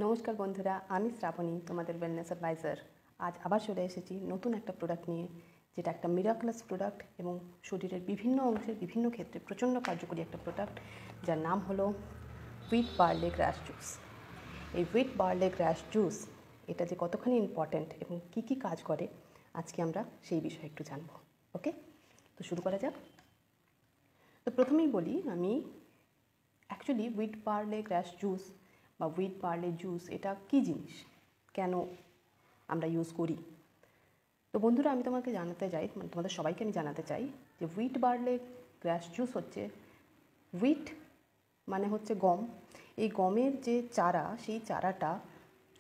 নমস্কার বন্ধুরা, আমি শ্রাবণী, তোমাদের ওয়েলনেস অ্যাডভাইজার। আজ আবার চলে এসেছি নতুন একটা প্রোডাক্ট নিয়ে, যেটা একটা মিরাক্লাস প্রোডাক্ট এবং শরীরের বিভিন্ন অংশের বিভিন্ন ক্ষেত্রে প্রচণ্ড কার্যকরী একটা প্রোডাক্ট, যার নাম হলো হুইট বার্লে গ্রাস জুস। এই হুইট বার্লে গ্রাস জুস এটা যে কতখানি ইম্পর্ট্যান্ট এবং কী কী কাজ করে, আজকে আমরা সেই বিষয়ে একটু জানবো। ওকে, তো শুরু করা যাক। তো প্রথমেই বলি, আমি অ্যাকচুয়ালি হুইট বার্লে গ্রাস জুস বা হুইট বার্লে জুস এটা কী জিনিস, কেন আমরা ইউজ করি। তো বন্ধুরা, আমি তোমাকে জানাতে চাই, মানে তোমাদের সবাইকে আমি জানাতে চাই যে হুইট বার্লে গ্রাস জুস হচ্ছে, হুইট মানে হচ্ছে গম। এই গমের যে চারা, সেই চারাটা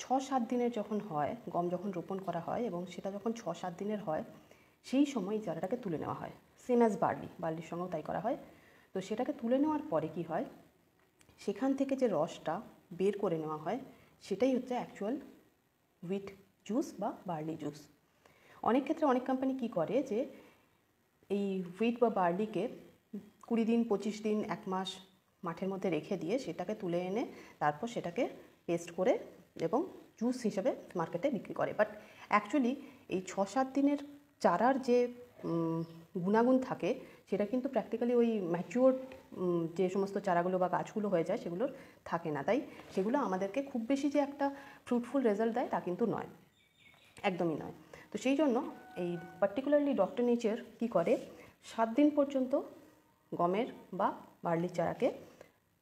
6-7 দিনের যখন হয়, গম যখন রোপণ করা হয় এবং সেটা যখন 6-7 দিনের হয়, সেই সময় এই চারাটাকে তুলে নেওয়া হয়। সেম অ্যাজ বার্লির সঙ্গেও তাই করা হয়। তো সেটাকে তুলে নেওয়ার পরে কি হয়, সেখান থেকে যে রসটা বের করে নেওয়া হয়, সেটাই হচ্ছে অ্যাকচুয়াল হুইট জুস বা বার্লি জুস। অনেক ক্ষেত্রে অনেক কোম্পানি কি করে যে এই হুইট বা বার্লিকে 20 দিন, 25 দিন, 1 মাস মাঠের মধ্যে রেখে দিয়ে সেটাকে তুলে এনে তারপর সেটাকে পেস্ট করে এবং জুস হিসেবে মার্কেটে বিক্রি করে। বাট অ্যাকচুয়ালি এই 6-7 দিনের চারার যে গুণাগুণ থাকে, সেটা কিন্তু প্র্যাকটিক্যালি ওই ম্যাচিওর যে সমস্ত চারাগুলো বা গাছগুলো হয়ে যায় সেগুলোর থাকে না। তাই সেগুলো আমাদেরকে খুব বেশি যে একটা ফ্রুটফুল রেজাল্ট দেয় তা কিন্তু নয়, একদমই নয়। তো সেই জন্য এই পার্টিকুলারলি ডক্টর নেচার কী করে, 7 দিন পর্যন্ত গমের বা বার্লির চারাকে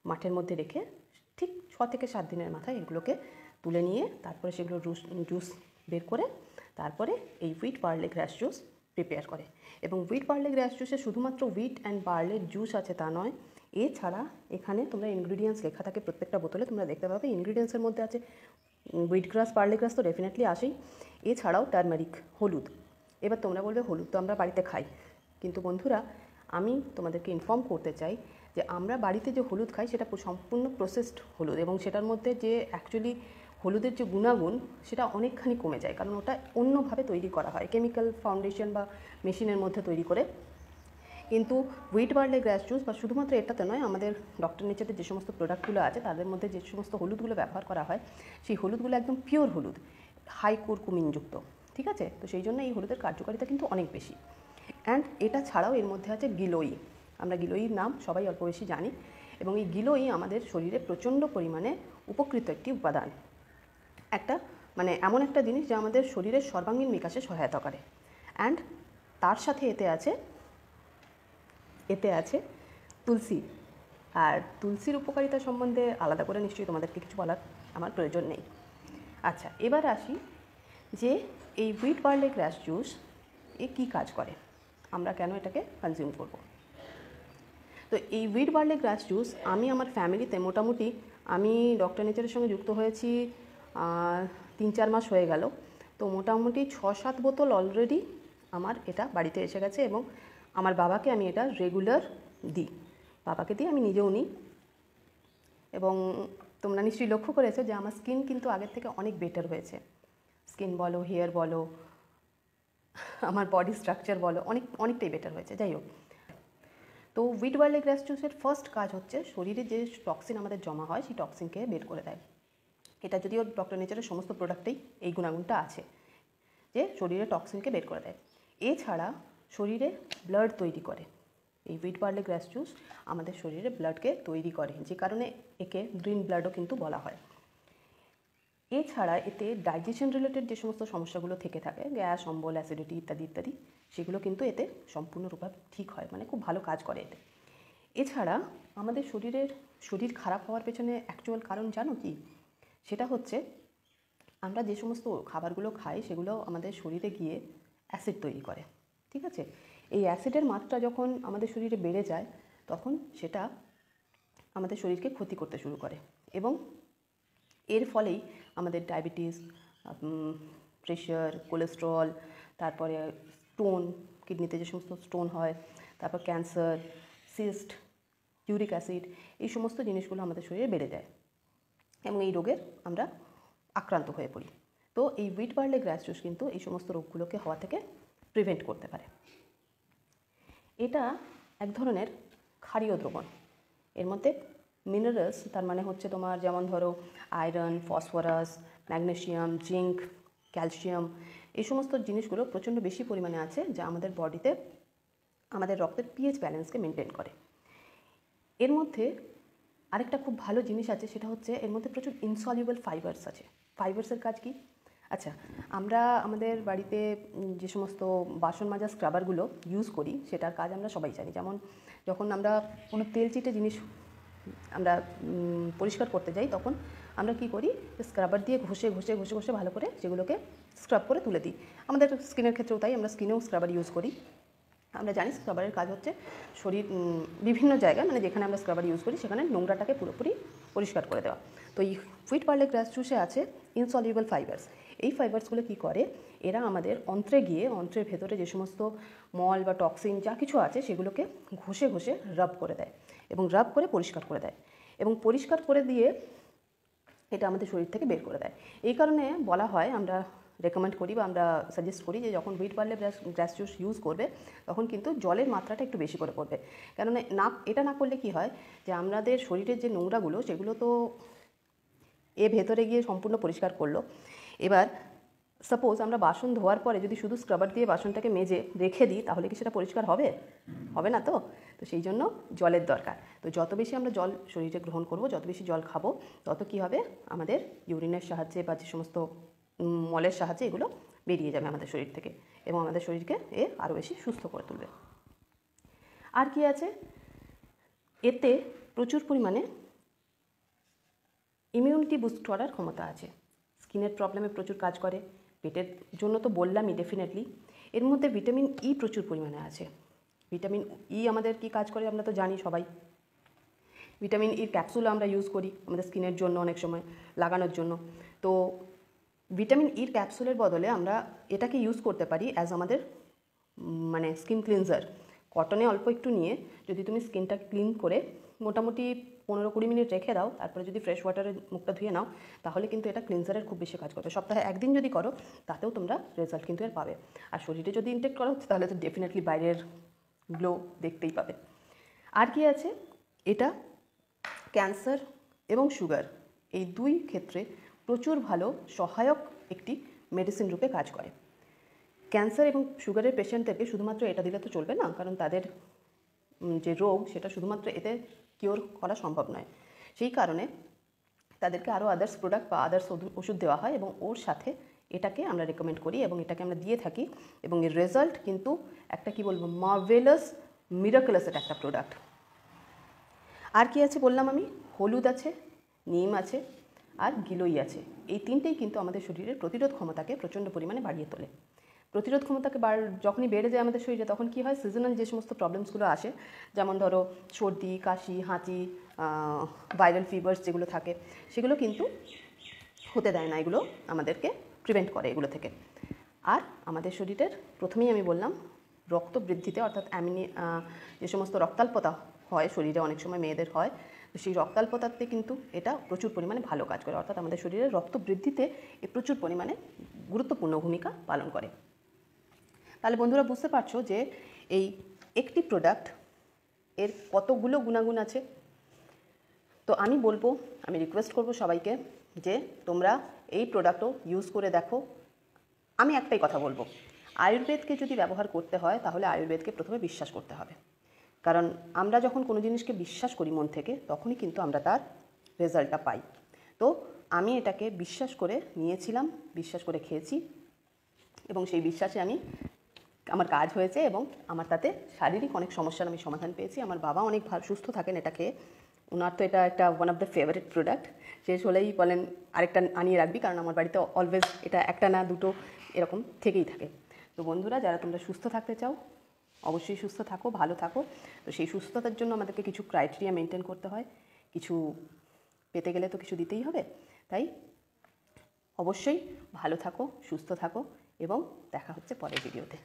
মাঠের মধ্যে রেখে ঠিক 6 থেকে 7 দিনের মাথায় এগুলোকে তুলে নিয়ে তারপরে সেগুলো জুস বের করে তারপরে এই হুইট বার্লে গ্রাস জুস প্রিপেয়ার করে। এবং হুইট বার্লে গ্রাস জুসে শুধুমাত্র হুইট অ্যান্ড বার্লের জুস আছে তা নয়, এছাড়া এখানে তোমরা ইনগ্রিডিয়েন্টস লেখা থাকে প্রত্যেকটা বোতলে, তোমরা দেখতে পাবে ইনগ্রিডিয়েন্টসের মধ্যে আছে হুইট গ্রাস, বার্লে গ্রাস তো ডেফিনেটলি আসেই, এছাড়াও টারমারিক, হলুদ। এবার তোমরা বলবে হলুদ তো আমরা বাড়িতে খাই, কিন্তু বন্ধুরা আমি তোমাদেরকে ইনফর্ম করতে চাই যে আমরা বাড়িতে যে হলুদ খাই সেটা সম্পূর্ণ প্রসেসড হলুদ, এবং সেটার মধ্যে যে অ্যাকচুয়ালি হলুদের যে গুণাগুণ সেটা অনেকখানি কমে যায়, কারণ ওটা অন্যভাবে তৈরি করা হয়, কেমিক্যাল ফাউন্ডেশন বা মেশিনের মধ্যে তৈরি করে। কিন্তু হুইট বার্লে গ্রাস জুস বা শুধুমাত্র এটাতে নয়, আমাদের ডক্টর নেচারের যে সমস্ত প্রোডাক্টগুলো আছে তাদের মধ্যে যে সমস্ত হলুদগুলো ব্যবহার করা হয়, সেই হলুদগুলো একদম পিওর হলুদ, হাই কুরকুমিনযুক্ত। ঠিক আছে, তো সেই জন্য এই হলুদের কার্যকারিতা কিন্তু অনেক বেশি। অ্যান্ড এটা ছাড়াও এর মধ্যে আছে গিলোই। আমরা গিলোইর নাম সবাই অল্প বেশি জানি, এবং এই গিলোই আমাদের শরীরে প্রচণ্ড পরিমাণে উপকৃত একটি উপাদান, একটা মানে এমন একটা জিনিস যা আমাদের শরীরের সর্বাঙ্গীন বিকাশে সহায়তা করে। অ্যান্ড তার সাথে এতে আছে তুলসী। আর তুলসীর উপকারিতা সম্বন্ধে আলাদা করে নিশ্চয়ই তোমাদেরকে কিছু বলার আমার প্রয়োজন নেই। আচ্ছা, এবার আসি যে এই হুইট বার্লে গ্রাস জুস কী কাজ করে, আমরা কেন এটাকে কনজিউম করব। তো এই হুইট বার্লে গ্রাস জুস আমি আমার ফ্যামিলিতে মোটামুটি, আমি ডক্টর নেচারের সঙ্গে যুক্ত হয়েছি 3-4 মাস হয়ে গেল। তো মোটামুটি 6-7 বোতল অলরেডি আমার এটা বাড়িতে এসে গেছে, এবং আমার বাবাকে আমি এটা রেগুলার দিই, বাবাকে দিই, আমি নিজেও নিই। এবং তোমরা নিশ্চয়ই লক্ষ্য করেছো যে আমার স্কিন কিন্তু আগের থেকে অনেক বেটার হয়েছে। স্কিন বলো, হেয়ার বলো, আমার বডি স্ট্রাকচার বলো, অনেকটাই বেটার হয়েছে। যাই হোক, তো হুইট বার্লে গ্রাস জুসের ফার্স্ট কাজ হচ্ছে শরীরে যে টক্সিন আমাদের জমা হয় সেই টক্সিনকে বের করে দেয়। এটা যদিও ডক্টর নেচারের সমস্ত প্রোডাক্টেই এই গুণাগুণটা আছে যে শরীরে টক্সিনকে বের করে দেয়। এছাড়া শরীরে ব্লাড তৈরি করে। এই হুইট বার্লে গ্রাস জুস আমাদের শরীরে ব্লাডকে তৈরি করে, যে কারণে একে গ্রিন ব্লাডও কিন্তু বলা হয়। এছাড়া এতে ডাইজেশন রিলেটেড যে সমস্ত সমস্যাগুলো থেকে থাকে, গ্যাস, অম্বল, অ্যাসিডিটি ইত্যাদি ইত্যাদি, সেগুলো কিন্তু এতে সম্পূর্ণরূপে ঠিক হয়, মানে খুব ভালো কাজ করে এতে। এছাড়া আমাদের শরীর খারাপ হওয়ার পেছনে অ্যাকচুয়াল কারণ জানো কি? সেটা হচ্ছে আমরা যে সমস্ত খাবারগুলো খাই সেগুলো আমাদের শরীরে গিয়ে অ্যাসিড তৈরি করে। ঠিক আছে, এই অ্যাসিডের মাত্রা যখন আমাদের শরীরে বেড়ে যায় তখন সেটা আমাদের শরীরকে ক্ষতি করতে শুরু করে, এবং এর ফলেই আমাদের ডায়াবেটিস, প্রেশার, কোলেস্ট্রল, তারপরে স্টোন, কিডনিতে যে সমস্ত স্টোন হয়, তারপর ক্যান্সার, সিস্ট, ইউরিক অ্যাসিড, এই সমস্ত জিনিসগুলো আমাদের শরীরে বেড়ে যায় এবং এই রোগের আমরা আক্রান্ত হয়ে পড়ি। তো এই হুইট বার্লে গ্রাস জুস কিন্তু এই সমস্ত রোগগুলোকে হওয়া থেকে প্রিভেন্ট করতে পারে। এটা এক ধরনের ক্ষারীয় দ্রবণ, এর মধ্যে মিনারেলস, তার মানে হচ্ছে তোমার যেমন ধরো iron, phosphorus, magnesium, zinc, calcium, এই সমস্ত জিনিসগুলো প্রচণ্ড বেশি পরিমাণে আছে, যা আমাদের বডিতে আমাদের রক্তের পিএইচ ব্যালেন্সকে মেনটেন করে। এর মধ্যে আরেকটা খুব ভালো জিনিস আছে, সেটা হচ্ছে এর মধ্যে প্রচুর ইনসলিউবল ফাইবার্স আছে। ফাইবার্সের কাজ কি? আচ্ছা, আমরা আমাদের বাড়িতে যে সমস্ত বাসন মাজা স্ক্রাবারগুলো ইউজ করি, সেটার কাজ আমরা সবাই জানি। যেমন যখন আমরা কোনো তেলচিটে জিনিস আমরা পরিষ্কার করতে যাই, তখন আমরা কি করি, স্ক্রাবার দিয়ে ঘষে ঘষে ঘষে ঘষে ভালো করে সেগুলোকে স্ক্রাব করে তুলে দিই। আমাদের স্কিনের ক্ষেত্রেও তাই, আমরা স্কিনেও স্ক্রাবার ইউজ করি। আমরা জানি স্ক্রাবারের কাজ হচ্ছে শরীর বিভিন্ন জায়গায়, মানে যেখানে আমরা স্ক্রাবার ইউজ করি সেখানে নোংরাটাকে পুরোপুরি পরিষ্কার করে দেওয়া। তো এই হুইট পার্লে গ্রাস জুসে আছে ইনসলিউবল ফাইবার্স। এই ফাইবার্সগুলো কি করে, এরা আমাদের অন্ত্রে গিয়ে অন্ত্রের ভেতরে যে সমস্ত মল বা টক্সিন যা কিছু আছে সেগুলোকে ঘষে ঘষে রাব করে দেয় এবং রাব করে পরিষ্কার করে দেয়, এবং পরিষ্কার করে দিয়ে এটা আমাদের শরীর থেকে বের করে দেয়। এই কারণে বলা হয়, আমরা রেকমেন্ড করি বা আমরা সাজেস্ট করি যে যখন হুইট পার্লে গ্রাস জুস ইউজ করবে তখন কিন্তু জলের মাত্রাটা একটু বেশি করে পড়বে। কেননা এটা না করলে কি হয়, যে আমাদের শরীরের যে নোংরাগুলো সেগুলো তো ভেতরে গিয়ে সম্পূর্ণ পরিষ্কার করলো। এবার সাপোজ আমরা বাসন ধোয়ার পরে যদি শুধু স্ক্রাবার দিয়ে বাসনটাকে মেজে রেখে দিই, তাহলে কি সেটা পরিষ্কার হবে? হবে না তো। তো সেই জন্য জলের দরকার। তো যত বেশি আমরা জল শরীরে গ্রহণ করব, যত বেশি জল খাবো, তত কি হবে, আমাদের ইউরিনের সাহায্যে বা যে সমস্ত মলের সাহায্যে এগুলো বেরিয়ে যাবে আমাদের শরীর থেকে, এবং আমাদের শরীরকে আরও বেশি সুস্থ করে তুলবে। আর কি আছে, এতে প্রচুর পরিমাণে ইমিউনিটি বুস্ট করার ক্ষমতা আছে। স্কিনের প্রবলেমে প্রচুর কাজ করে, পেটের জন্য তো বললামই ডেফিনেটলি। এর মধ্যে ভিটামিন ই প্রচুর পরিমাণে আছে। ভিটামিন ই আমাদের কি কাজ করে আমরা তো জানি সবাই। ভিটামিন ইর ক্যাপসুল আমরা ইউজ করি আমাদের স্কিনের জন্য অনেক সময় লাগানোর জন্য। তো ভিটামিন ইর ক্যাপসুলের বদলে আমরা এটাকে ইউজ করতে পারি অ্যাজ আমাদের মানে স্কিন ক্লিনজার। কটনে অল্প একটু নিয়ে যদি তুমি স্কিনটা ক্লিন করে মোটামুটি 15-20 মিনিট রেখে দাও, তারপরে যদি ফ্রেশ ওয়াটারে মুখটা ধুয়ে নাও, তাহলে কিন্তু এটা ক্লিনজারের খুব বেশি কাজ করবে। সপ্তাহে একদিন যদি করো, তাতেও তোমরা রেজাল্ট কিন্তু এর পাবে। আর শরীরে যদি ইনটেক করো, তাহলে তো ডেফিনেটলি বাইরের গ্লো দেখতেই পাবে। আর কি আছে, এটা ক্যান্সার এবং সুগার এই দুই ক্ষেত্রে প্রচুর ভালো সহায়ক একটি মেডিসিন রূপে কাজ করে। ক্যান্সার এবং সুগারের পেশেন্টদেরকে শুধুমাত্র এটা দিলে তো চলবে না, কারণ তাদের যে রোগ সেটা শুধুমাত্র এতে কিওর করা সম্ভব নয়। সেই কারণে তাদেরকে আরও আদার্স প্রোডাক্ট বা আদার্স ওষুধ দেওয়া হয়, এবং ওর সাথে এটাকে আমরা রেকমেন্ড করি এবং এটাকে আমরা দিয়ে থাকি। এবং এর রেজাল্ট কিন্তু একটা কি বলবো, মার্ভেলাস, মিরাকুলাস একটা প্রোডাক্ট। আর কি আছে বললাম আমি, হলুদ আছে, নিম আছে, আর গিলোই আছে। এই তিনটেই কিন্তু আমাদের শরীরের প্রতিরোধ ক্ষমতাকে প্রচণ্ড পরিমাণে বাড়িয়ে তোলে। প্রতিরোধ ক্ষমতাকে যখনই বেড়ে যায় আমাদের শরীরে, তখন কি হয়, সিজনাল যে সমস্ত প্রবলেমসগুলো আসে, যেমন ধরো সর্দি, কাশি, হাঁচি, ভাইরাল ফিভার্স যেগুলো থাকে, সেগুলো কিন্তু হতে দেয় না। এগুলো আমাদেরকে প্রিভেন্ট করে এগুলো থেকে। আর আমাদের শরীরের প্রথমেই আমি বললাম রক্ত বৃদ্ধিতে, অর্থাৎ যে সমস্ত রক্তাল্পতা হয় শরীরে, অনেক সময় মেয়েদের হয়, তো সেই রক্তাল্পতাতে কিন্তু এটা প্রচুর পরিমাণে ভালো কাজ করে। অর্থাৎ আমাদের শরীরের রক্ত বৃদ্ধিতে এ প্রচুর পরিমাণে গুরুত্বপূর্ণ ভূমিকা পালন করে। তাহলে বন্ধুরা বুঝতে পারছো যে এই একটি প্রোডাক্ট এর কতগুলো গুণাগুণ আছে। তো আমি রিকোয়েস্ট করব সবাইকে যে তোমরা এই প্রোডাক্টও ইউজ করে দেখো। আমি একটাই কথা বলবো, আয়ুর্বেদকে যদি ব্যবহার করতে হয়, তাহলে আয়ুর্বেদকে প্রথমে বিশ্বাস করতে হবে। কারণ আমরা যখন কোনো জিনিসকে বিশ্বাস করি মন থেকে, তখনই কিন্তু আমরা তার রেজাল্টটা পাই। তো আমি এটাকে বিশ্বাস করে নিয়েছিলাম, বিশ্বাস করে খেয়েছি, এবং সেই বিশ্বাসে আমার কাজ হয়েছে, এবং আমার তাতে শারীরিক অনেক সমস্যার আমি সমাধান পেয়েছি। আমার বাবা অনেক সুস্থ থাকেন এটা খেয়ে। ওনার তো এটা একটা one of the favourite product. শেষ হলেই বলেন আরেকটা আনিয়ে রাখবি, কারণ আমার বাড়িতে অলওয়েজ এটা একটা না দুটো এরকম থেকেই থাকে। তো বন্ধুরা, যারা তোমরা সুস্থ থাকতে চাও, অবশ্যই সুস্থ থাকো, ভালো থাকো। তো সেই সুস্থতার জন্য আমাদেরকে কিছু ক্রাইটেরিয়া মেনটেন করতে হয়, কিছু পেতে গেলে তো কিছু দিতেই হবে। তাই অবশ্যই ভালো থাকো, সুস্থ থাকো, এবং দেখা হচ্ছে পরের ভিডিওতে।